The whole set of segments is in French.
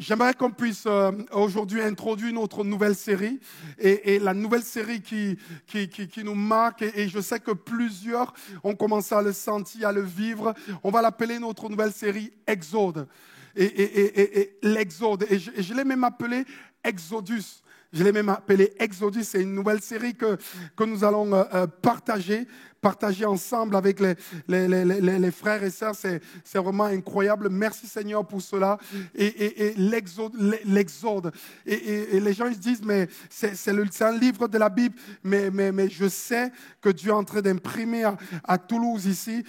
J'aimerais qu'on puisse aujourd'hui introduire notre nouvelle série et la nouvelle série qui nous marque et je sais que plusieurs ont commencé à le sentir, à le vivre. On va l'appeler notre nouvelle série Exode et l'Exode et je l'ai même appelé Exodus. Je l'ai même appelé Exodus. C'est une nouvelle série que nous allons partager ensemble avec les frères et sœurs. C'est vraiment incroyable. Merci Seigneur pour cela. Et l'Exode. Et les gens ils se disent, mais c'est un livre de la Bible, mais je sais que Dieu est en train d'imprimer à Toulouse ici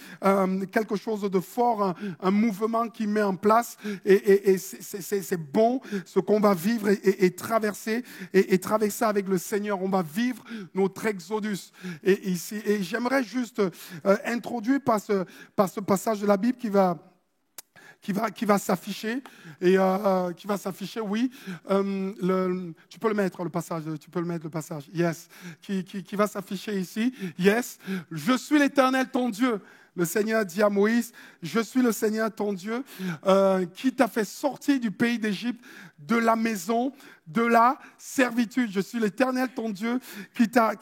quelque chose de fort, un mouvement qui met en place. Et c'est bon ce qu'on va vivre et traverser. Et traverser avec le Seigneur. On va vivre notre Exodus. Et j'aimerais juste introduire par ce passage de la Bible qui va s'afficher. Et qui va s'afficher, oui. Tu peux le mettre, le passage. Tu peux le mettre, le passage. Yes. Qui va s'afficher ici. Yes. Je suis l'Éternel, ton Dieu. Le Seigneur dit à Moïse, je suis le Seigneur ton Dieu qui t'a fait sortir du pays d'Égypte, de la maison, de la servitude. Je suis l'Éternel ton Dieu qui t'a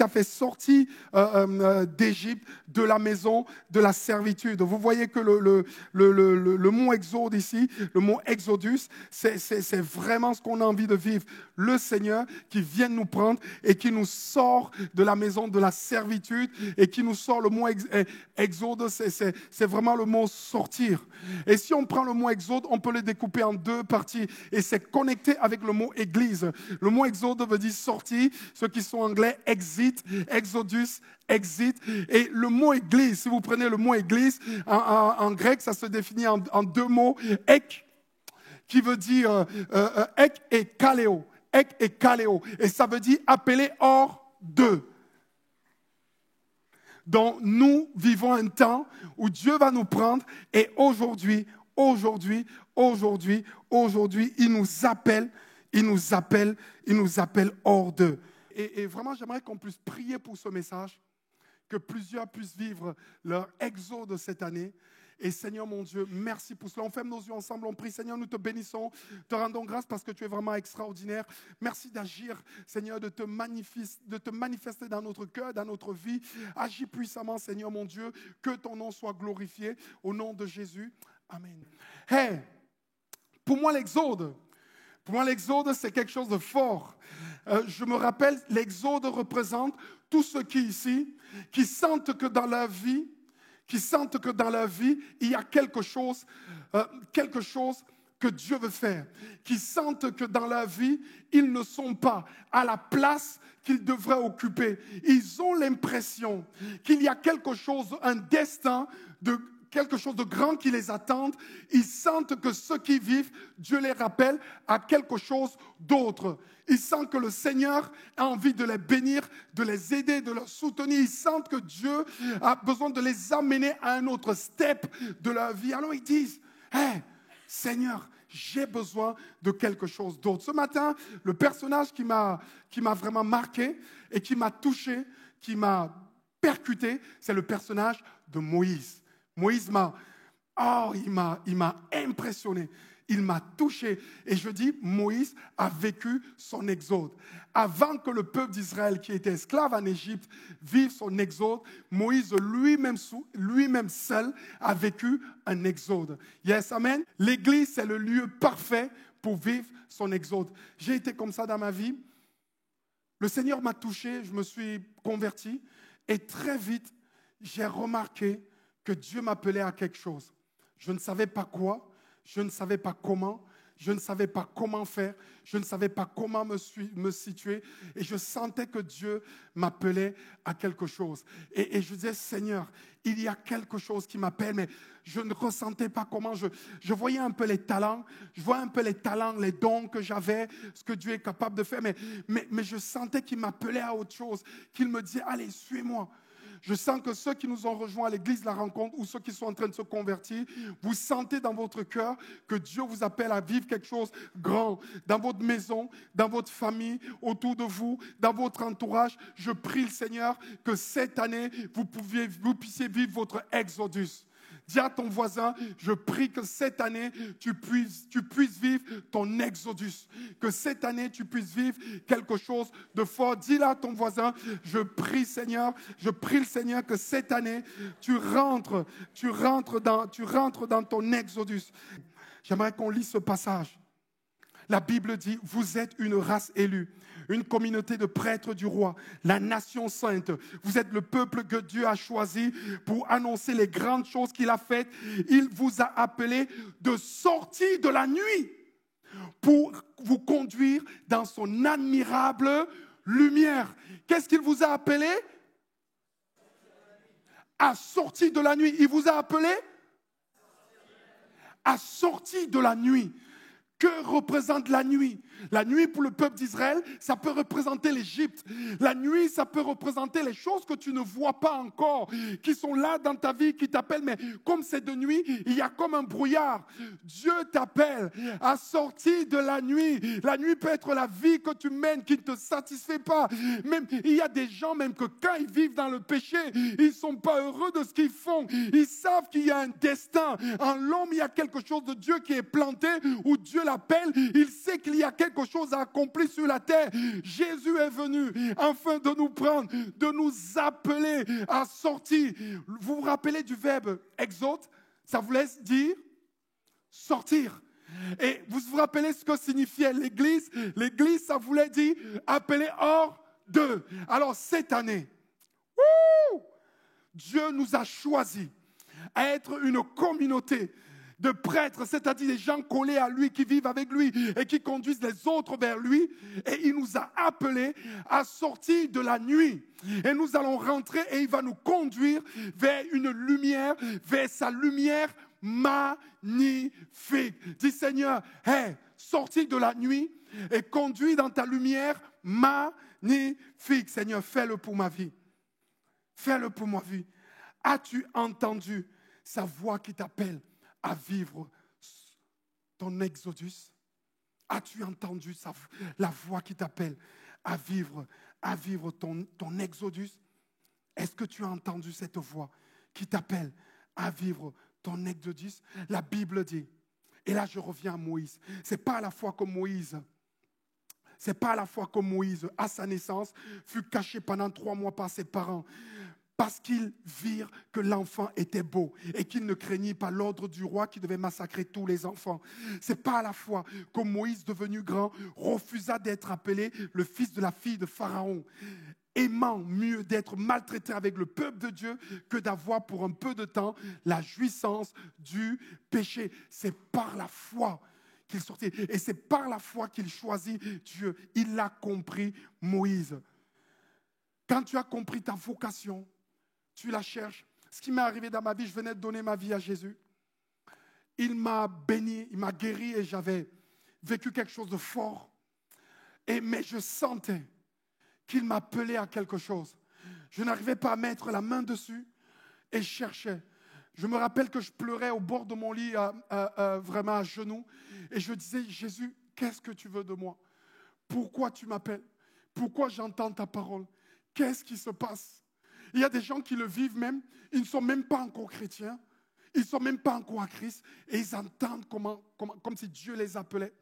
fait sortir d'Égypte, de la maison, de la servitude. Vous voyez que le mot exode ici, le mot exodus, c'est vraiment ce qu'on a envie de vivre. Le Seigneur qui vient nous prendre et qui nous sort de la maison de la servitude et qui nous sort le mot exode, c'est vraiment le mot sortir. Et si on prend le mot exode, on peut le découper en deux parties et c'est connecté avec le mot église. Le mot exode veut dire sortir, ceux qui sont anglais, exit, exodus, exit. Et le mot église, si vous prenez le mot église, en grec, ça se définit en deux mots, ek, qui veut dire ek et kaleo. Ek et kaleo. Et ça veut dire appeler hors d'eux. Donc, nous vivons un temps où Dieu va nous prendre et aujourd'hui, il nous appelle hors d'eux. Et vraiment, j'aimerais qu'on puisse prier pour ce message, que plusieurs puissent vivre leur exode cette année. Et Seigneur mon Dieu, merci pour cela. On ferme nos yeux ensemble, on prie. Seigneur, nous te bénissons, te rendons grâce parce que tu es vraiment extraordinaire. Merci d'agir, Seigneur, de te manifester dans notre cœur, dans notre vie. Agis puissamment, Seigneur mon Dieu, que ton nom soit glorifié. Au nom de Jésus, amen. Hey, pour moi l'exode, c'est quelque chose de fort. Je me rappelle, l'exode représente tous ceux qui ici, qui sentent que dans leur vie, il y a quelque chose que Dieu veut faire, qui sentent que dans leur vie, ils ne sont pas à la place qu'ils devraient occuper. Ils ont l'impression qu'il y a quelque chose, un destin quelque chose de grand qui les attend. Ils sentent que ceux qui vivent, Dieu les rappelle à quelque chose d'autre. Ils sentent que le Seigneur a envie de les bénir, de les aider, de les soutenir. Ils sentent que Dieu a besoin de les amener à un autre step de leur vie. Alors ils disent, hey, Seigneur, j'ai besoin de quelque chose d'autre. Ce matin, le personnage qui m'a vraiment marqué et qui m'a touché, qui m'a percuté, c'est le personnage de Moïse. Moïse m'a impressionné, il m'a touché. Et je dis, Moïse a vécu son exode. Avant que le peuple d'Israël, qui était esclave en Égypte, vive son exode, Moïse lui-même seul a vécu un exode. Yes, amen. L'église, c'est le lieu parfait pour vivre son exode. J'ai été comme ça dans ma vie. Le Seigneur m'a touché, je me suis converti. Et très vite, j'ai remarqué que Dieu m'appelait à quelque chose. Je ne savais pas quoi, je ne savais pas comment, je ne savais pas comment faire, je ne savais pas comment me situer. Et je sentais que Dieu m'appelait à quelque chose. Et je disais, Seigneur, il y a quelque chose qui m'appelle, mais je ne ressentais pas comment. Je voyais un peu les talents, les dons que j'avais, ce que Dieu est capable de faire. Mais je sentais qu'il m'appelait à autre chose, qu'il me disait, allez, suis-moi. Je sens que ceux qui nous ont rejoints à l'église de la rencontre ou ceux qui sont en train de se convertir, vous sentez dans votre cœur que Dieu vous appelle à vivre quelque chose de grand dans votre maison, dans votre famille, autour de vous, dans votre entourage. Je prie le Seigneur que cette année, vous puissiez vivre votre exodus. Dis à ton voisin, je prie que cette année, tu puisses vivre ton exodus. Que cette année, tu puisses vivre quelque chose de fort. Dis-le à ton voisin, je prie le Seigneur que cette année, tu rentres dans ton exodus. J'aimerais qu'on lise ce passage. La Bible dit, vous êtes une race élue, une communauté de prêtres du roi, la nation sainte. Vous êtes le peuple que Dieu a choisi pour annoncer les grandes choses qu'il a faites. Il vous a appelé de sortir de la nuit pour vous conduire dans son admirable lumière. Qu'est-ce qu'il vous a appelé? À sortir de la nuit. Il vous a appelé à sortir de la nuit. Que représente la nuit? La nuit pour le peuple d'Israël, ça peut représenter l'Égypte. La nuit, ça peut représenter les choses que tu ne vois pas encore, qui sont là dans ta vie, qui t'appellent. Mais comme c'est de nuit, il y a comme un brouillard. Dieu t'appelle à sortir de la nuit. La nuit peut être la vie que tu mènes qui ne te satisfait pas. Même, il y a des gens, même que quand ils vivent dans le péché, ils ne sont pas heureux de ce qu'ils font. Ils savent qu'il y a un destin. En l'homme, il y a quelque chose de Dieu qui est planté, où Dieu l'appelle. Il sait qu'il y a quelque chose à accomplir sur la terre. Jésus est venu afin de nous prendre, de nous appeler à sortir. Vous vous rappelez du verbe exode? Ça voulait dire sortir. Et vous vous rappelez ce que signifiait l'Église? L'Église, ça voulait dire appeler hors d'eux. Alors cette année, Dieu nous a choisis à être une communauté de prêtres, c'est-à-dire des gens collés à lui, qui vivent avec lui et qui conduisent les autres vers lui. Et il nous a appelés à sortir de la nuit. Et nous allons rentrer et il va nous conduire vers une lumière, vers sa lumière magnifique. Dis Seigneur, hey, sortis de la nuit et conduis dans ta lumière magnifique. Seigneur, fais-le pour ma vie. Fais-le pour ma vie. As-tu entendu sa voix qui t'appelle à vivre ton exodus? As-tu entendu la voix qui t'appelle à vivre ton exodus? Est-ce que tu as entendu cette voix qui t'appelle à vivre ton exodus? La Bible dit, et là je reviens à Moïse, c'est pas à la fois comme Moïse, à sa naissance, fut caché pendant 3 mois par ses parents, parce qu'ils virent que l'enfant était beau et qu'ils ne craignaient pas l'ordre du roi qui devait massacrer tous les enfants. C'est pas à la fois que Moïse, devenu grand, refusa d'être appelé le fils de la fille de Pharaon, aimant mieux d'être maltraité avec le peuple de Dieu que d'avoir pour un peu de temps la jouissance du péché. C'est par la foi qu'il sortit. Et c'est par la foi qu'il choisit Dieu. Il l'a compris, Moïse. Quand tu as compris ta vocation, tu la cherches. Ce qui m'est arrivé dans ma vie, je venais de donner ma vie à Jésus. Il m'a béni, il m'a guéri et j'avais vécu quelque chose de fort. Mais je sentais qu'il m'appelait à quelque chose. Je n'arrivais pas à mettre la main dessus et je cherchais. Je me rappelle que je pleurais au bord de mon lit, vraiment à genoux. Et je disais, Jésus, qu'est-ce que tu veux de moi? Pourquoi tu m'appelles? Pourquoi j'entends ta parole? Qu'est-ce qui se passe? Il y a des gens qui le vivent même, ils ne sont même pas encore chrétiens, ils ne sont même pas encore à Christ, et ils entendent comme si Dieu les appelait.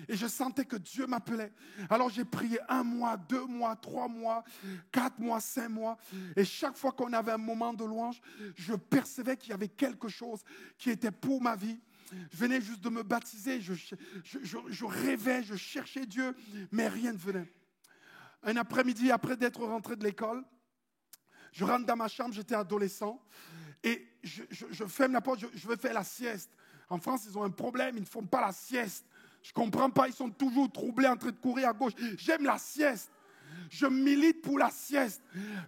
Et je sentais que Dieu m'appelait. Alors j'ai prié 1 mois, 2 mois, 3 mois, 4 mois, 5 mois. Et chaque fois qu'on avait un moment de louange, je percevais qu'il y avait quelque chose qui était pour ma vie. Je venais juste de me baptiser, je rêvais, je cherchais Dieu, mais rien ne venait. Un après-midi, après d'être rentré de l'école, je rentre dans ma chambre, j'étais adolescent, et je ferme la porte, je veux faire la sieste. En France, ils ont un problème, ils ne font pas la sieste. Je ne comprends pas, ils sont toujours troublés en train de courir à gauche. J'aime la sieste. Je milite pour la sieste.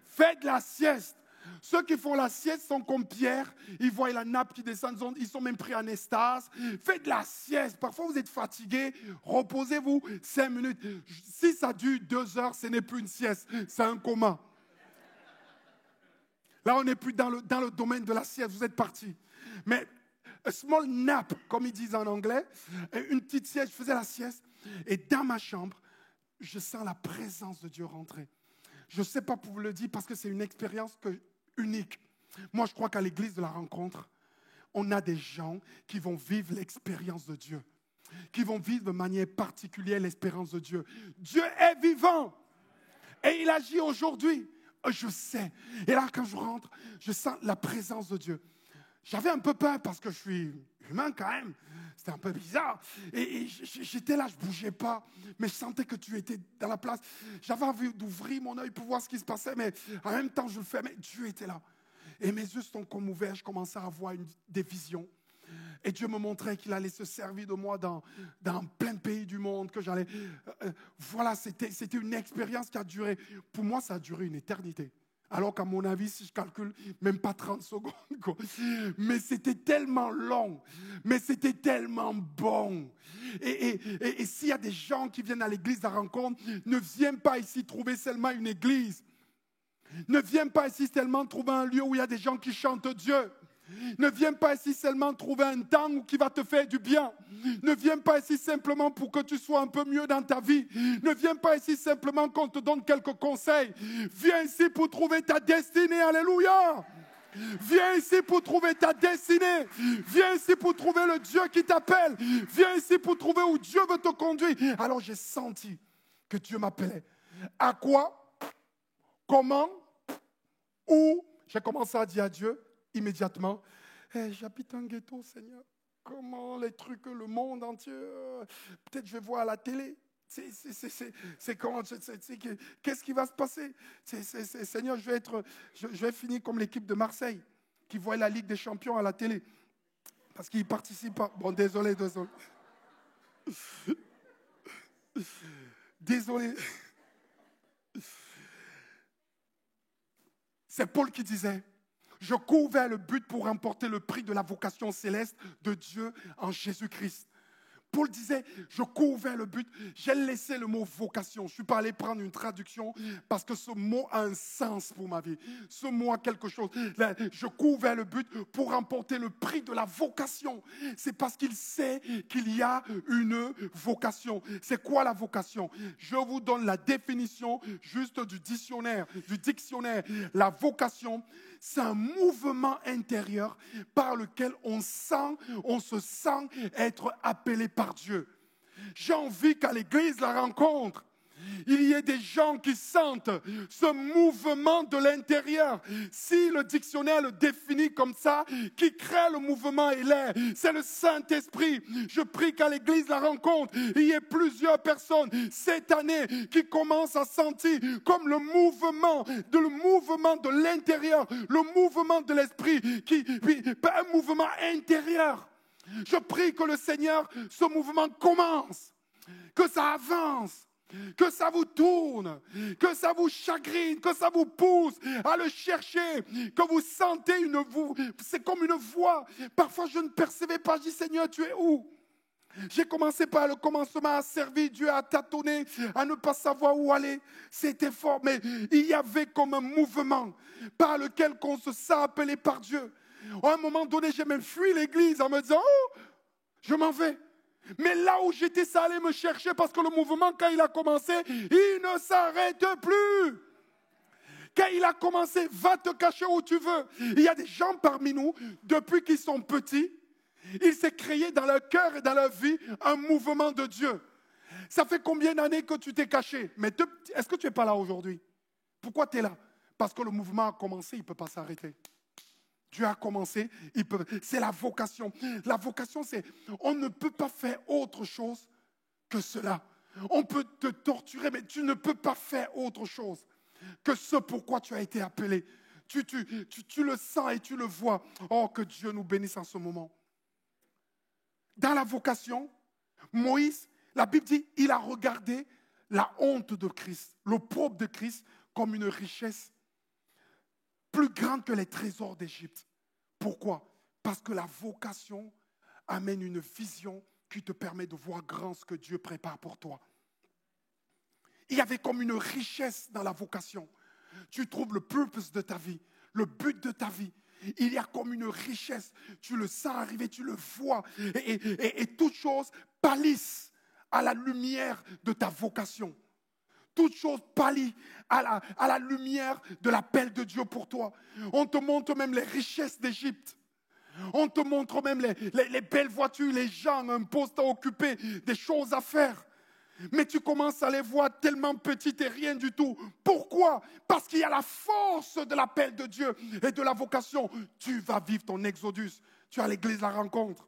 Faites la sieste. Ceux qui font la sieste sont comme Pierre. Ils voient la nappe qui descend, ils sont même pris en extase. Faites la sieste. Parfois, vous êtes fatigué. Reposez-vous 5 minutes. Si ça dure 2 heures, ce n'est plus une sieste. C'est un coma. Là, on n'est plus dans le domaine de la sieste. Vous êtes partis. Mais a small nap, comme ils disent en anglais, une petite sieste, je faisais la sieste. Et dans ma chambre, je sens la présence de Dieu rentrer. Je ne sais pas pour vous le dire parce que c'est une expérience unique. Moi, je crois qu'à l'église de la rencontre, on a des gens qui vont vivre l'expérience de Dieu, qui vont vivre de manière particulière l'expérience de Dieu. Dieu est vivant et il agit aujourd'hui. Je sais. Et là, quand je rentre, je sens la présence de Dieu. J'avais un peu peur parce que je suis humain quand même. C'était un peu bizarre. Et j'étais là, je ne bougeais pas. Mais je sentais que tu étais dans la place. J'avais envie d'ouvrir mon œil pour voir ce qui se passait. Mais en même temps, je le fais. Mais Dieu était là. Et mes yeux sont comme ouverts. Je commençais à avoir des visions. Et Dieu me montrait qu'il allait se servir de moi dans plein de pays du monde. Que j'allais. Voilà, c'était une expérience qui a duré. Pour moi, ça a duré une éternité. Alors qu'à mon avis, si je calcule, même pas 30 secondes. Quoi. Mais c'était tellement long. Mais c'était tellement bon. Et s'il y a des gens qui viennent à l'église à rencontre, ne viennent pas ici trouver seulement une église. Ne viens pas ici seulement trouver un lieu où il y a des gens qui chantent Dieu. Ne viens pas ici seulement trouver un temps qui va te faire du bien. Ne viens pas ici simplement pour que tu sois un peu mieux dans ta vie. Ne viens pas ici simplement qu'on te donne quelques conseils. Viens ici pour trouver ta destinée. Alléluia. Viens ici pour trouver ta destinée. Viens ici pour trouver le Dieu qui t'appelle. Viens ici pour trouver où Dieu veut te conduire. Alors j'ai senti que Dieu m'appelait. À quoi? Comment? Où? J'ai commencé à dire à Dieu immédiatement, j'habite un ghetto, Seigneur. Comment les trucs, le monde entier, peut-être je vais voir à la télé. C'est comment, qu'est-ce qui va se passer? Seigneur, je vais finir comme l'équipe de Marseille qui voit la Ligue des Champions à la télé parce qu'ils ne participent pas. Bon, désolé. Désolé. C'est Paul qui disait, je cours vers le but pour remporter le prix de la vocation céleste de Dieu en Jésus-Christ. Paul disait, je cours vers le but. J'ai laissé le mot vocation. Je suis pas allé prendre une traduction parce que ce mot a un sens pour ma vie. Ce mot a quelque chose. Je cours vers le but pour remporter le prix de la vocation. C'est parce qu'il sait qu'il y a une vocation. C'est quoi la vocation? Je vous donne la définition juste du dictionnaire. La vocation, c'est un mouvement intérieur par lequel on se sent être appelé par Dieu. J'ai envie qu'à l'église, la rencontre, il y ait des gens qui sentent ce mouvement de l'intérieur. Si le dictionnaire le définit comme ça, qui crée le mouvement et l'air, c'est le Saint-Esprit. Je prie qu'à l'église la rencontre, il y ait plusieurs personnes cette année qui commencent à sentir comme le mouvement de l'intérieur, le mouvement de l'esprit, un mouvement intérieur. Je prie que le Seigneur, ce mouvement commence, que ça avance, que ça vous tourne, que ça vous chagrine, que ça vous pousse à le chercher, que vous sentez c'est comme une voix. Parfois je ne percevais pas, je dis Seigneur, tu es où? J'ai commencé par le commencement à servir Dieu, à tâtonner, à ne pas savoir où aller. C'était fort, mais il y avait comme un mouvement par lequel on se sent appelé par Dieu. À un moment donné, j'ai même fui l'église en me disant, oh, je m'en vais. Mais là où j'étais, ça allait me chercher parce que le mouvement, quand il a commencé, il ne s'arrête plus. Quand il a commencé, va te cacher où tu veux. Il y a des gens parmi nous, depuis qu'ils sont petits, il s'est créé dans leur cœur et dans leur vie un mouvement de Dieu. Ça fait combien d'années que tu t'es caché? Mais est-ce que tu n'es pas là aujourd'hui? Pourquoi tu es là? Parce que le mouvement a commencé, il ne peut pas s'arrêter. Dieu a commencé, c'est la vocation. La vocation, c'est, on ne peut pas faire autre chose que cela. On peut te torturer, mais tu ne peux pas faire autre chose que ce pourquoi tu as été appelé. Tu le sens et tu le vois. Oh, que Dieu nous bénisse en ce moment. Dans la vocation, Moïse, la Bible dit, il a regardé la honte de Christ, l'opprobre de Christ comme une richesse plus grande que les trésors d'Égypte. Pourquoi? Parce que la vocation amène une vision qui te permet de voir grand ce que Dieu prépare pour toi. Il y avait comme une richesse dans la vocation. Tu trouves le purpose de ta vie, le but de ta vie. Il y a comme une richesse. Tu le sens arriver, tu le vois. Et toutes choses pâlissent à la lumière de ta vocation. Toute chose pâlit à la lumière de l'appel de Dieu pour toi. On te montre même les richesses d'Égypte. On te montre même les belles voitures, les gens, un poste à occuper, des choses à faire. Mais tu commences à les voir tellement petites et rien du tout. Pourquoi? Parce qu'il y a la force de l'appel de Dieu et de la vocation. Tu vas vivre ton exodus. Tu as l'église la rencontre.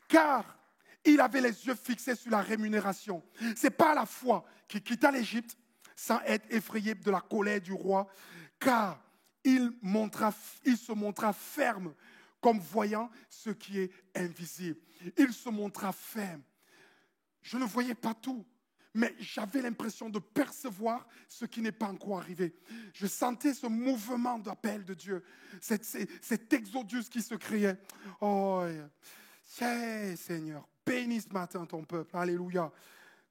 Car il avait les yeux fixés sur la rémunération. Ce n'est pas la foi qui quitta l'Égypte sans être effrayé de la colère du roi, car il se montra ferme comme voyant ce qui est invisible. Il se montra ferme. Je ne voyais pas tout, mais j'avais l'impression de percevoir ce qui n'est pas encore arrivé. Je sentais ce mouvement d'appel de Dieu, cet exodus qui se créait. Oh, Seigneur, bénis ce matin ton peuple. Alléluia.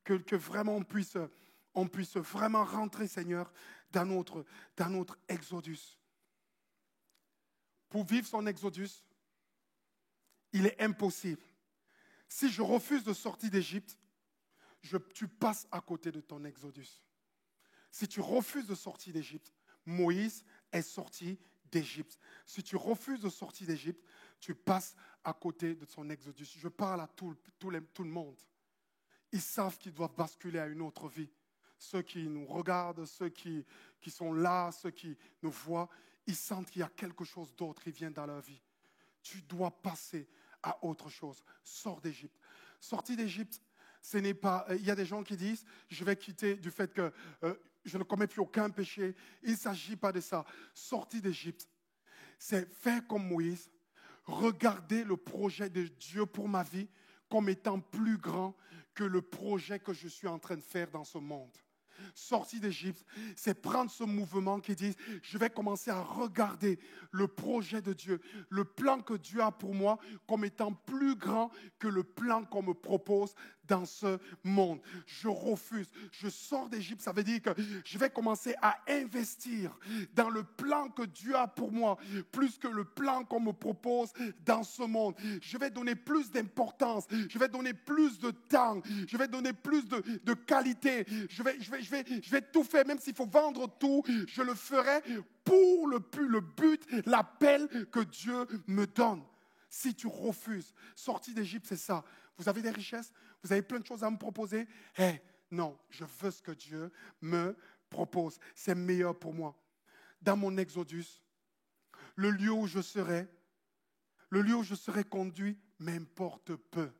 Que vraiment on puisse vraiment rentrer, Seigneur, dans notre exodus. Pour vivre son exodus, il est impossible. Si je refuse de sortir d'Égypte, tu passes à côté de ton exodus. Si tu refuses de sortir d'Égypte, Moïse est sorti d'Égypte. Si tu refuses de sortir d'Égypte, tu passes à côté de son exodus. Je parle à tout le monde. Ils savent qu'ils doivent basculer à une autre vie. Ceux qui nous regardent, ceux qui sont là, ceux qui nous voient, ils sentent qu'il y a quelque chose d'autre qui vient dans leur vie. Tu dois passer à autre chose. Sors d'Égypte. Sortir d'Égypte, ce n'est pas... Il y a des gens qui disent, je vais quitter du fait que je ne commets plus aucun péché. Il ne s'agit pas de ça. Sortir d'Égypte, c'est faire comme Moïse, regarder le projet de Dieu pour ma vie comme étant plus grand que le projet que je suis en train de faire dans ce monde. Sortir d'Égypte, c'est prendre ce mouvement qui dit, je vais commencer à regarder le projet de Dieu, le plan que Dieu a pour moi comme étant plus grand que le plan qu'on me propose dans ce monde. Je refuse, je sors d'Égypte, ça veut dire que je vais commencer à investir dans le plan que Dieu a pour moi, plus que le plan qu'on me propose dans ce monde. Je vais donner plus d'importance, je vais donner plus de temps, je vais donner plus de qualité, je vais tout faire, même s'il faut vendre tout, je le ferai pour le but, l'appel que Dieu me donne. Si tu refuses, sortir d'Égypte, c'est ça. Vous avez des richesses, vous avez plein de choses à me proposer. Non, je veux ce que Dieu me propose. C'est meilleur pour moi. Dans mon exodus, le lieu où je serai conduit m'importe peu.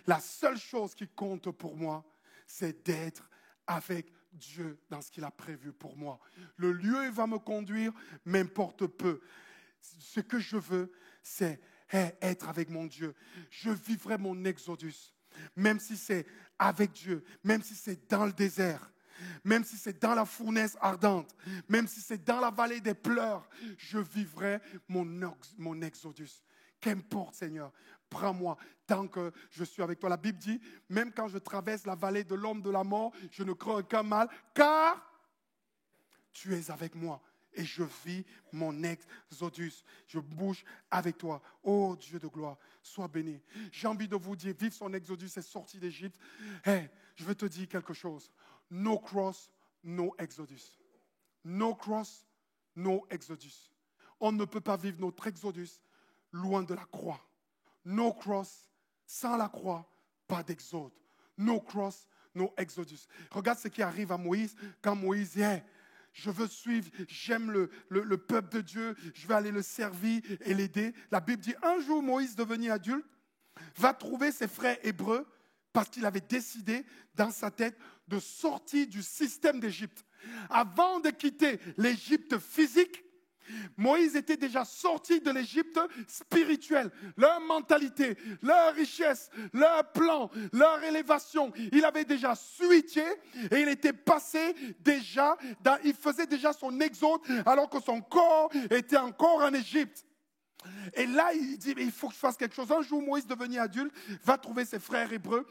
La seule chose qui compte pour moi, c'est d'être avec Dieu dans ce qu'il a prévu pour moi. Le lieu où il va me conduire m'importe peu. Ce que je veux, c'est être avec mon Dieu. Je vivrai mon exodus, même si c'est avec Dieu, même si c'est dans le désert, même si c'est dans la fournaise ardente, même si c'est dans la vallée des pleurs, je vivrai mon exodus. Qu'importe, Seigneur, prends-moi tant que je suis avec toi. La Bible dit, même quand je traverse la vallée de l'ombre de la mort, je ne crains aucun mal, car tu es avec moi. Et je vis mon exodus. Je bouge avec toi. Oh Dieu de gloire, sois béni. J'ai envie de vous dire, vivre son exodus et sortir d'Égypte. Je veux te dire quelque chose. No cross, no exodus. No cross, no exodus. On ne peut pas vivre notre exodus loin de la croix. No cross, sans la croix, pas d'exode. No cross, no exodus. Regarde ce qui arrive à Moïse quand Moïse dit, je veux suivre, j'aime le peuple de Dieu, je vais aller le servir et l'aider. La Bible dit, un jour Moïse, devenu adulte, va trouver ses frères hébreux parce qu'il avait décidé dans sa tête de sortir du système d'Égypte. Avant de quitter l'Égypte physique, Moïse était déjà sorti de l'Égypte spirituelle. Leur mentalité, leur richesse, leur plan, leur élévation, il avait déjà switché et il était passé déjà, il faisait déjà son exode alors que son corps était encore en Égypte. Et là, il dit, il faut que je fasse quelque chose. Un jour, Moïse, devenu adulte, va trouver ses frères hébreux.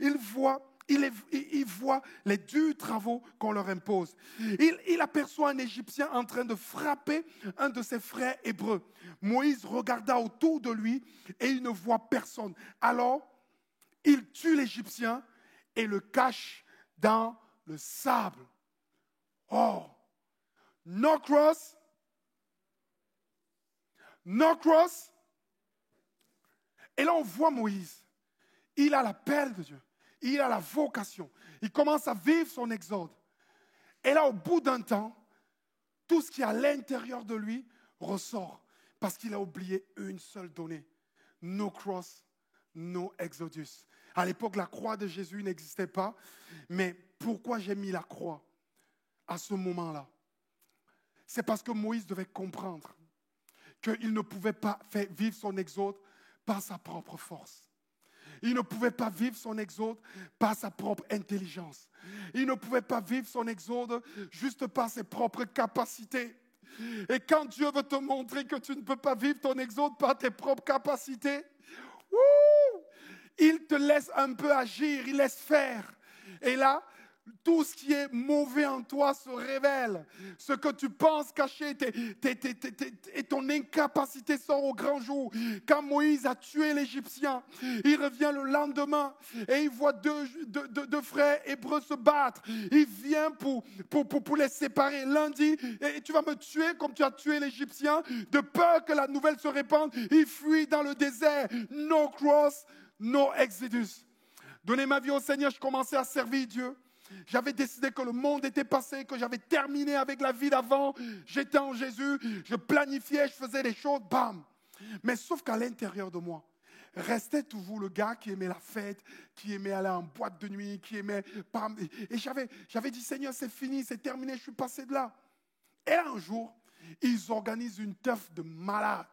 Il voit les durs travaux qu'on leur impose. Il aperçoit un Égyptien en train de frapper un de ses frères hébreux. Moïse regarda autour de lui et il ne voit personne. Alors, il tue l'Égyptien et le cache dans le sable. Oh, no cross, No cross. Et là, on voit Moïse. Il a l'appel de Dieu. Il a la vocation. Il commence à vivre son exode. Et là, au bout d'un temps, tout ce qui est à l'intérieur de lui ressort. Parce qu'il a oublié une seule donnée. No cross, no exodus. À l'époque, la croix de Jésus n'existait pas. Mais pourquoi j'ai mis la croix à ce moment-là? C'est parce que Moïse devait comprendre qu'il ne pouvait pas faire vivre son exode par sa propre force. Il ne pouvait pas vivre son exode par sa propre intelligence. Il ne pouvait pas vivre son exode juste par ses propres capacités. Et quand Dieu veut te montrer que tu ne peux pas vivre ton exode par tes propres capacités, il te laisse un peu agir, il laisse faire. Et là, tout ce qui est mauvais en toi se révèle. Ce que tu penses cacher et ton incapacité sort au grand jour. Quand Moïse a tué l'Égyptien, il revient le lendemain et il voit deux frères hébreux se battre. Il vient pour les séparer. L'un dit, et tu vas me tuer comme tu as tué l'Égyptien. De peur que la nouvelle se répande, il fuit dans le désert. No cross, no exodus. Donner ma vie au Seigneur, je commençais à servir Dieu. J'avais décidé que le monde était passé, que j'avais terminé avec la vie d'avant. J'étais en Jésus, je planifiais, je faisais des choses, bam. Mais sauf qu'à l'intérieur de moi, restait toujours le gars qui aimait la fête, qui aimait aller en boîte de nuit, qui aimait... Bam. Et j'avais dit, Seigneur, c'est fini, c'est terminé, je suis passé de là. Et là, un jour, ils organisent une teuf de malade.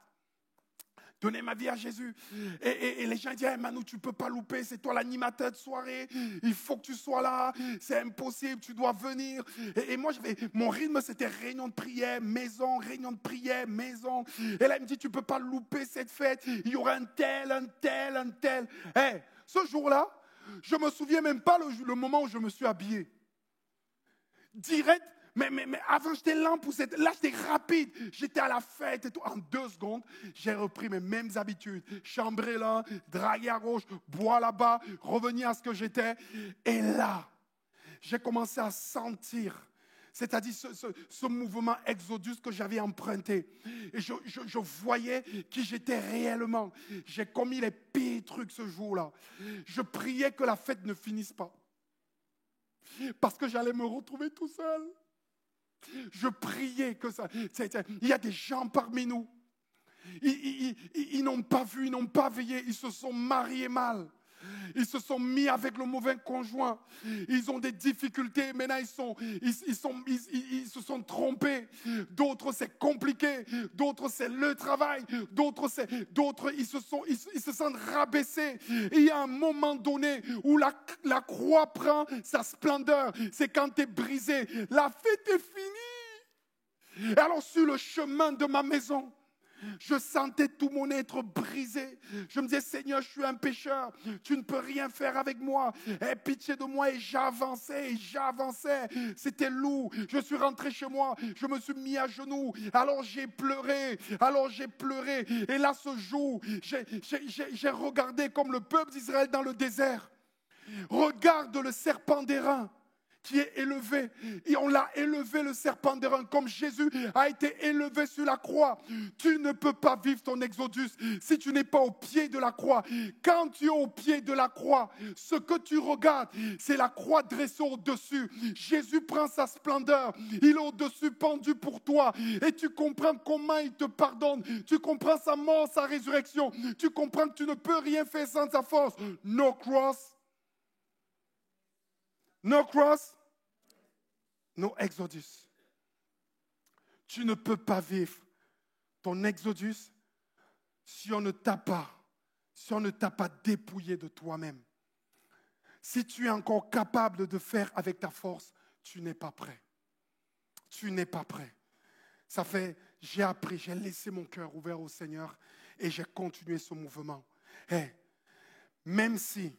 Donner ma vie à Jésus. Et les gens disent, hey, Manu, tu ne peux pas louper, c'est toi l'animateur de soirée, il faut que tu sois là, c'est impossible, tu dois venir. Et moi, mon rythme, c'était réunion de prière, maison, réunion de prière, maison. Et là, il me dit, tu ne peux pas louper cette fête, il y aura un tel. Hey, ce jour-là, je ne me souviens même pas le moment où je me suis habillé. Direct, mais avant j'étais lent pour cette... Là j'étais rapide, j'étais à la fête et tout. En 2 secondes, j'ai repris mes mêmes habitudes. Chambrer là, draguer à gauche, boire là-bas, revenir à ce que j'étais. Et là, j'ai commencé à sentir, c'est-à-dire ce mouvement exodus que j'avais emprunté. Et je voyais qui j'étais réellement. J'ai commis les pires trucs ce jour-là. Je priais que la fête ne finisse pas. Parce que j'allais me retrouver tout seul. Je priais que ça... Il y a des gens parmi nous. Ils n'ont pas vu, ils n'ont pas veillé. Ils se sont mariés mal. Ils se sont mis avec le mauvais conjoint. Ils ont des difficultés. Maintenant, ils se sont trompés. D'autres, c'est compliqué. D'autres, c'est le travail. D'autres, ils se sentent rabaissés. Et il y a un moment donné où la croix prend sa splendeur. C'est quand tu es brisé. La fête est finie. Et alors, sur le chemin de ma maison, je sentais tout mon être brisé. Je me disais, Seigneur, je suis un pécheur. Tu ne peux rien faire avec moi. Aie pitié de moi. Et j'avançais. C'était lourd. Je suis rentré chez moi. Je me suis mis à genoux. Alors j'ai pleuré. Et là, ce jour, j'ai regardé comme le peuple d'Israël dans le désert. Regarde le serpent d'airain qui est élevé. Et on l'a élevé, le serpent d'airain, comme Jésus a été élevé sur la croix. Tu ne peux pas vivre ton exodus si tu n'es pas au pied de la croix. Quand tu es au pied de la croix, ce que tu regardes, c'est la croix dressée au-dessus. Jésus prend sa splendeur. Il est au-dessus, pendu pour toi. Et tu comprends comment il te pardonne. Tu comprends sa mort, sa résurrection. Tu comprends que tu ne peux rien faire sans sa force. No cross. No cross, no exodus. Tu ne peux pas vivre ton exodus si on ne t'a pas dépouillé de toi-même. Si tu es encore capable de faire avec ta force, tu n'es pas prêt. Tu n'es pas prêt. J'ai appris, j'ai laissé mon cœur ouvert au Seigneur et j'ai continué ce mouvement. Hey, même si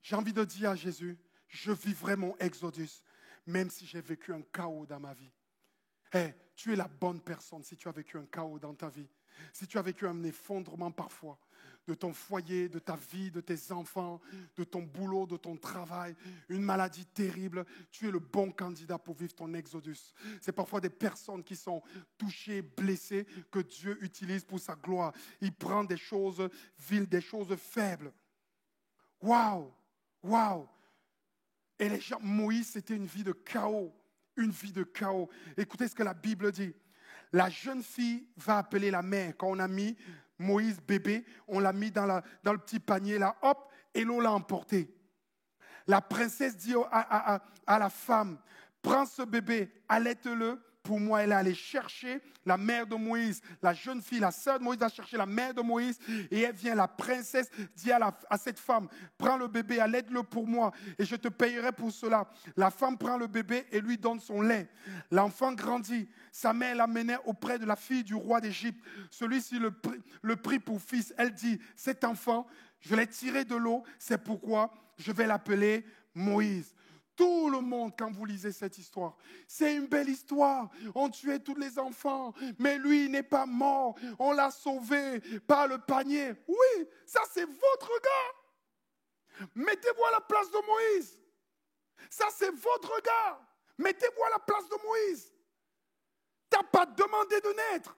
j'ai envie de dire à Jésus, je vivrai mon exodus, même si j'ai vécu un chaos dans ma vie. Hey, tu es la bonne personne si tu as vécu un chaos dans ta vie. Si tu as vécu un effondrement parfois, de ton foyer, de ta vie, de tes enfants, de ton boulot, de ton travail, une maladie terrible, tu es le bon candidat pour vivre ton exodus. C'est parfois des personnes qui sont touchées, blessées, que Dieu utilise pour sa gloire. Il prend des choses viles, des choses faibles. Waouh! Waouh! Et les gens, Moïse, c'était une vie de chaos. Une vie de chaos. Écoutez ce que la Bible dit. La jeune fille va appeler la mère. Quand on a mis Moïse bébé, on l'a mis dans le petit panier là, hop, et l'eau l'a emporté. La princesse dit à la femme, prends ce bébé, allaite-le. Pour moi, elle est allée chercher la mère de Moïse, la jeune fille, la sœur de Moïse va chercher la mère de Moïse et elle vient, la princesse dit à cette femme, prends le bébé, allaite-le pour moi et je te payerai pour cela. La femme prend le bébé et lui donne son lait. L'enfant grandit, sa mère l'amenait auprès de la fille du roi d'Égypte. Celui-ci le prit pour fils. Elle dit, cet enfant, je l'ai tiré de l'eau, c'est pourquoi je vais l'appeler Moïse. Tout le monde, quand vous lisez cette histoire, c'est une belle histoire. On tuait tous les enfants, mais lui, il n'est pas mort. On l'a sauvé par le panier. Oui, ça c'est votre gars. Mettez-vous à la place de Moïse. Ça c'est votre gars. Mettez-vous à la place de Moïse. Tu n'as pas demandé de naître.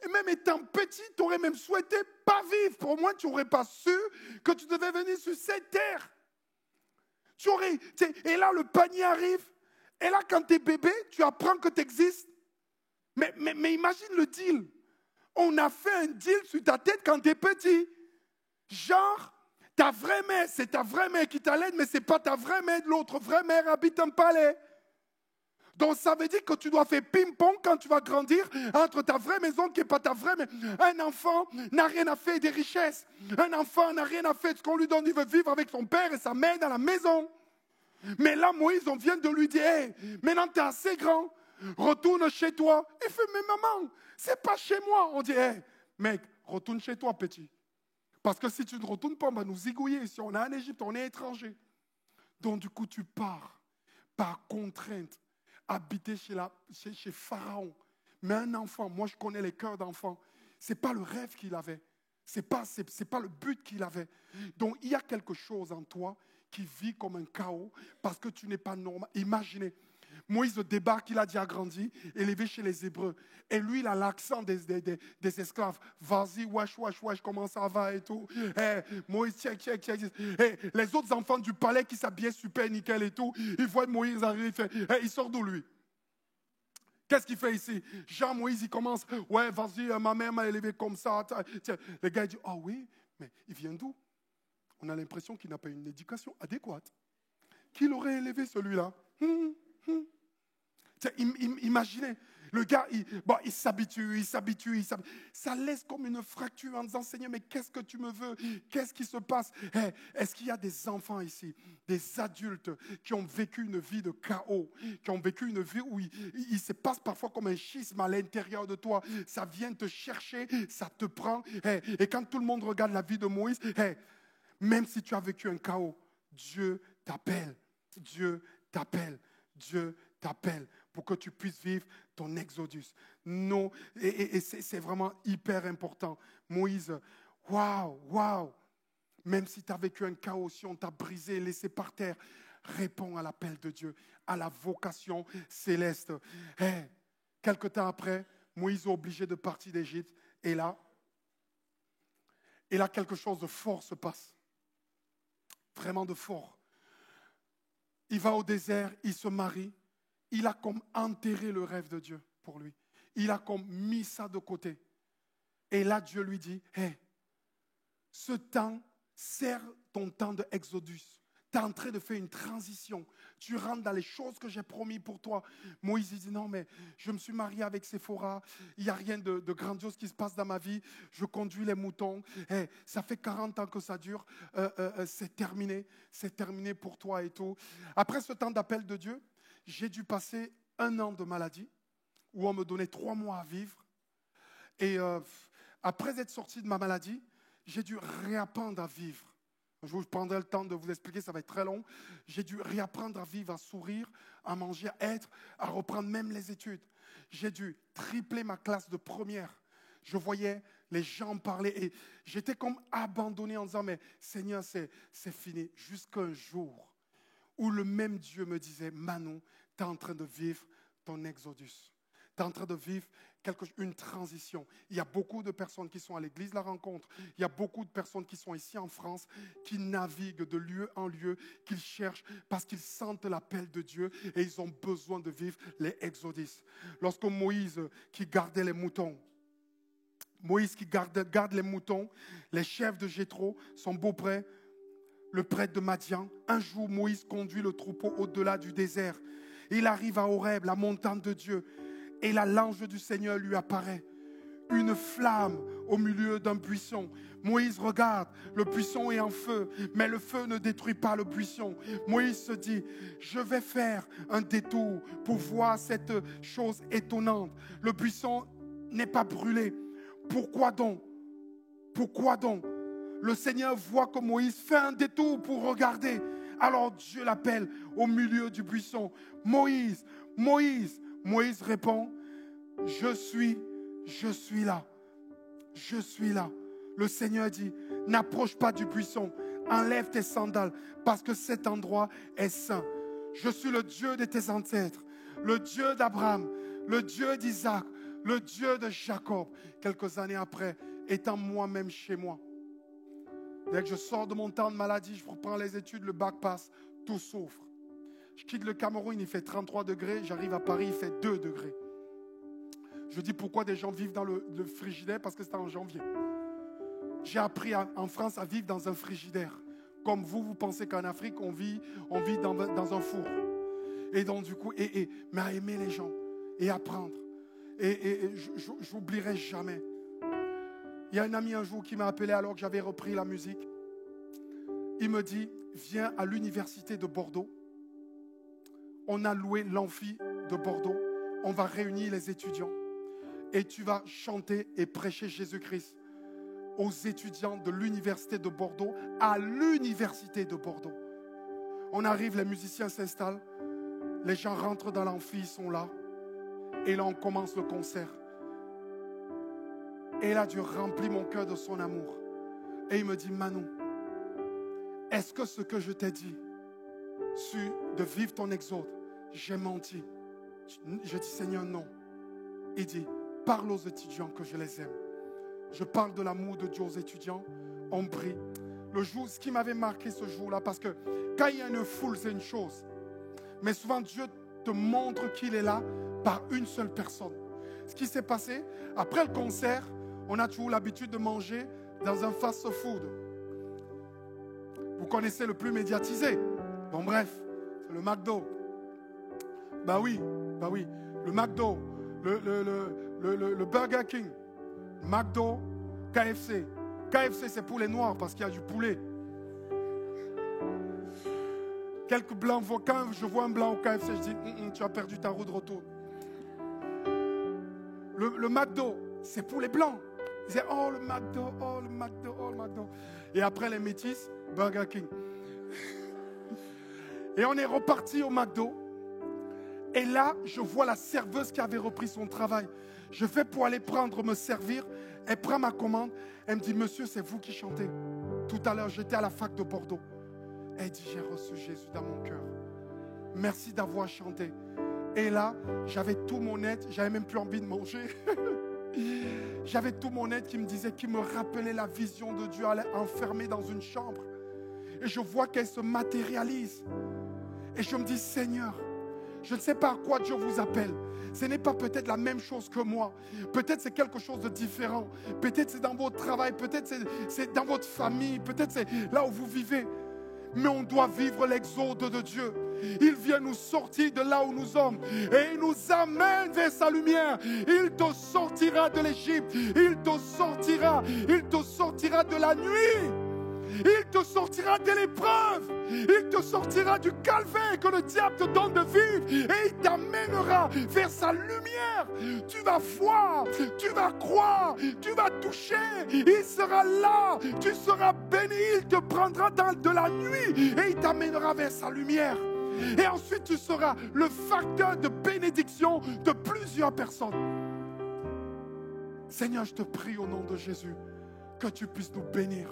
Et même étant petit, tu aurais même souhaité pas vivre. Pour moi, tu n'aurais pas su que tu devais venir sur cette terre. Et là, le panier arrive. Et là, quand tu es bébé, tu apprends que tu existes. Mais imagine le deal. On a fait un deal sur ta tête quand tu es petit. Genre, ta vraie mère, c'est ta vraie mère qui t'allaite, mais ce n'est pas ta vraie mère. L'autre vraie mère habite un palais. Donc ça veut dire que tu dois faire ping-pong quand tu vas grandir entre ta vraie maison qui n'est pas ta vraie maison. Un enfant n'a rien à faire des richesses. Un enfant n'a rien à faire de ce qu'on lui donne. Il veut vivre avec son père et sa mère dans la maison. Mais là, Moïse, on vient de lui dire, hey, maintenant tu es assez grand, retourne chez toi. Il fait, mais maman, c'est pas chez moi. On dit, hey, mec, retourne chez toi, petit. Parce que si tu ne retournes pas, on va nous zigouiller. Si on est en Égypte, on est étranger. Donc du coup, tu pars par contrainte. Habiter chez Pharaon. Mais un enfant, moi je connais les cœurs d'enfants, ce n'est pas le rêve qu'il avait. Ce n'est pas le but qu'il avait. Donc il y a quelque chose en toi qui vit comme un chaos parce que tu n'es pas normal. Imaginez, Moïse débarque, il a déjà grandi, élevé chez les Hébreux. Et lui, il a l'accent des esclaves. Vas-y, wesh, comment ça va et tout. Hey, Moïse, check. Hey, les autres enfants du palais qui s'habillaient super nickel et tout, ils voient Moïse arriver, il sort d'où lui? Qu'est-ce qu'il fait ici? Jean-Moïse, il commence, ouais, vas-y, ma mère m'a élevé comme ça. Le gars dit, ah oui, mais il vient d'où? On a l'impression qu'il n'a pas une éducation adéquate. Qui l'aurait élevé celui-là? Imaginez, le gars, il s'habitue. Ça laisse comme une fracture en disant, Seigneur, mais qu'est-ce que tu me veux? Qu'est-ce qui se passe? Hey, est-ce qu'il y a des enfants ici, des adultes qui ont vécu une vie de chaos, qui ont vécu une vie où il se passe parfois comme un schisme à l'intérieur de toi? Ça vient te chercher, ça te prend. Hey, et quand tout le monde regarde la vie de Moïse, hey, même si tu as vécu un chaos, Dieu t'appelle. Dieu t'appelle. Dieu t'appelle pour que tu puisses vivre ton exodus. Non, et c'est vraiment hyper important. Moïse, waouh. Même si tu as vécu un chaos, si on t'a brisé, laissé par terre, réponds à l'appel de Dieu, à la vocation céleste. Hey, quelque temps après, Moïse est obligé de partir d'Égypte. Et là, quelque chose de fort se passe. Vraiment de fort. Il va au désert, il se marie. Il a comme enterré le rêve de Dieu pour lui. Il a comme mis ça de côté. Et là, Dieu lui dit, hey, ce temps, sert ton temps d'exodus. Tu es en train de faire une transition. Tu rentres dans les choses que j'ai promis pour toi. Moïse dit, non, mais je me suis marié avec Séphora. Il n'y a rien de grandiose qui se passe dans ma vie. Je conduis les moutons. Hey, ça fait 40 ans que ça dure. C'est terminé. C'est terminé pour toi et tout. Après ce temps d'appel de Dieu, j'ai dû passer 1 an de maladie où on me donnait 3 mois à vivre. Et après être sorti de ma maladie, j'ai dû réapprendre à vivre. Je vous prendrai le temps de vous expliquer, ça va être très long. J'ai dû réapprendre à vivre, à sourire, à manger, à être, à reprendre même les études. J'ai dû tripler ma classe de première. Je voyais Les gens parlaient et j'étais comme abandonné en disant, mais Seigneur, c'est fini. Jusqu'un jour où le même Dieu me disait, Manon, tu es en train de vivre ton exodus. Tu es en train de vivre une transition. Il y a beaucoup de personnes qui sont à l'église La Rencontre. Il y a beaucoup de personnes qui sont ici en France, qui naviguent de lieu en lieu, qu'ils cherchent parce qu'ils sentent l'appel de Dieu et ils ont besoin de vivre les exodus. Lorsque Moïse, qui gardait les moutons, garde les moutons, les chefs de Jéthro, son beau-frère, le prêtre de Madian, un jour Moïse conduit le troupeau au-delà du désert. Il arrive à Horeb, la montagne de Dieu. Et là, l'ange du Seigneur lui apparaît. Une flamme au milieu d'un buisson. Moïse regarde, le buisson est en feu, mais le feu ne détruit pas le buisson. Moïse se dit, je vais faire un détour pour voir cette chose étonnante. Le buisson n'est pas brûlé. Pourquoi donc? Pourquoi donc? Le Seigneur voit que Moïse fait un détour pour regarder. Alors Dieu l'appelle au milieu du buisson. Moïse, Moïse. Moïse répond, je suis là. Je suis là. Le Seigneur dit, n'approche pas du buisson. Enlève tes sandales parce que cet endroit est saint. Je suis le Dieu de tes ancêtres, le Dieu d'Abraham, le Dieu d'Isaac, le Dieu de Jacob. Quelques années après, étant moi-même chez moi. Dès que je sors de mon temps de maladie, je reprends les études, le bac passe, tout souffre. Je quitte le Cameroun, il fait 33 degrés, j'arrive à Paris, il fait 2 degrés. Je dis pourquoi des gens vivent dans le frigidaire, parce que c'était en janvier. J'ai appris en France à vivre dans un frigidaire. Comme vous pensez qu'en Afrique, on vit dans un four. Et donc du coup, mais à aimer les gens et apprendre. Et j'oublierai jamais. Il y a un ami un jour qui m'a appelé alors que j'avais repris la musique. Il me dit, viens à l'université de Bordeaux. On a loué l'amphi de Bordeaux. On va réunir les étudiants. Et tu vas chanter et prêcher Jésus-Christ aux étudiants de l'université de Bordeaux, à l'université de Bordeaux. On arrive, les musiciens s'installent. Les gens rentrent dans l'amphi, ils sont là. Et là, on commence le concert. Et là, Dieu remplit mon cœur de son amour. Et il me dit, Manon, est-ce que ce que je t'ai dit de vivre ton exode, j'ai menti? Je dis, Seigneur, non. Il dit, parle aux étudiants que je les aime. Je parle de l'amour de Dieu aux étudiants. On prie. Ce qui m'avait marqué ce jour-là, parce que quand il y a une foule, c'est une chose. Mais souvent, Dieu te montre qu'il est là par une seule personne. Ce qui s'est passé, après le concert, on a toujours l'habitude de manger dans un fast-food. Vous connaissez le plus médiatisé. Bon bref, c'est le McDo. Bah oui, le McDo, le Burger King, McDo, KFC. KFC, c'est pour les noirs parce qu'il y a du poulet. Quelques blancs, quand je vois un blanc au KFC, je dis, tu as perdu ta roue de retour. Le McDo, c'est pour les blancs. Ils disaient, oh le McDo, oh le McDo, oh le McDo. Et après les métis, Burger King. Et on est reparti au McDo. Et là, je vois la serveuse qui avait repris son travail. Je vais pour aller me servir. Elle prend ma commande. Elle me dit, monsieur, c'est vous qui chantez. Tout à l'heure, j'étais à la fac de Bordeaux. Elle dit, j'ai reçu Jésus dans mon cœur. Merci d'avoir chanté. Et là, j'avais tout mon être. J'avais même plus envie de manger. J'avais tout mon être qui me rappelait la vision de Dieu enfermée dans une chambre. Et je vois qu'elle se matérialise. Et je me dis, Seigneur, je ne sais pas à quoi Dieu vous appelle. Ce n'est pas peut-être la même chose que moi. Peut-être c'est quelque chose de différent. Peut-être c'est dans votre travail. Peut-être c'est dans votre famille. Peut-être c'est là où vous vivez. Mais on doit vivre l'exode de Dieu. Il vient nous sortir de là où nous sommes. Et il nous amène vers sa lumière. Il te sortira de l'Égypte. Il te sortira de la nuit. Il te sortira de l'épreuve. Il te sortira du calvaire que le diable te donne de vivre. Et il t'amènera vers sa lumière. Tu vas voir, tu vas croire, tu vas toucher. Il sera là. Tu seras béni. Il te prendra dans de la nuit. Et il t'amènera vers sa lumière. Et ensuite tu seras le facteur de bénédiction de plusieurs personnes. Seigneur, je te prie au nom de Jésus que tu puisses nous bénir,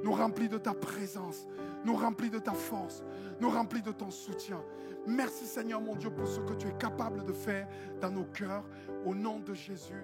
nous remplir de ta présence, nous remplir de ta force, nous remplir de ton soutien. Merci Seigneur mon Dieu pour ce que tu es capable de faire dans nos cœurs. Au nom de Jésus,